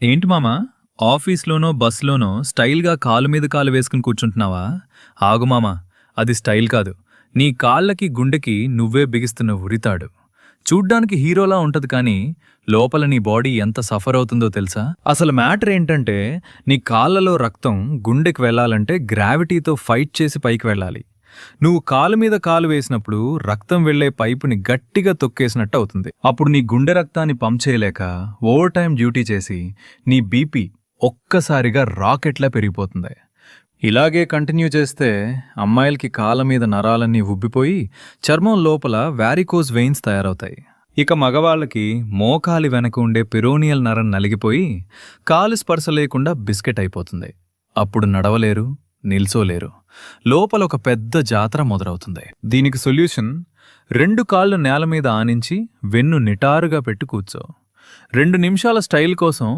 ఏంటి మామా, ఆఫీస్లోనో బస్లోనో స్టైల్గా కాలు మీద కాలు వేసుకుని కూర్చుంటున్నావా? ఆగు మామా, అది స్టైల్ కాదు. నీ కాళ్ళకి గుండెకి నువ్వే బిగిస్తున్న ఉరితాడు. చూడ్డానికి హీరోలా ఉంటది కానీ లోపల నీ బాడీ ఎంత సఫర్ అవుతుందో తెలుసా? అసలు మ్యాటర్ ఏంటంటే, నీ కాళ్ళలో రక్తం గుండెకి వెళ్ళాలంటే గ్రావిటీతో ఫైట్ చేసి పైకి వెళ్ళాలి. నువ్వు కాలు మీద కాలు వేసినప్పుడు రక్తం వెళ్లే పైపుని గట్టిగా తొక్కేసినట్టు అవుతుంది. అప్పుడు నీ గుండె రక్తాన్ని పంప్ చేయలేక ఓవర్ టైం డ్యూటీ చేసి నీ బీపీ ఒక్కసారిగా రాకెట్లా పెరిగిపోతుంది. ఇలాగే కంటిన్యూ చేస్తే అమ్మాయిలకి కాళ్ళ మీద నరాలన్నీ ఉబ్బిపోయి చర్మం లోపల వారికోజ్ వెయిన్స్ తయారవుతాయి. ఇక మగవాళ్ళకి మోకాలి వెనక ఉండే పెరోనియల్ నరం నలిగిపోయి కాలు స్పర్శ లేకుండా బిస్కెట్ అయిపోతుంది. అప్పుడు నడవలేరు, నిల్చోలేరు. లోపల ఒక పెద్ద జాతర మొదలవుతుంది. దీనికి సొల్యూషన్, 2 కాళ్ళు నేల మీద ఆనించి వెన్ను నిటారుగా పెట్టి కూర్చో. 2 నిమిషాల స్టైల్ కోసం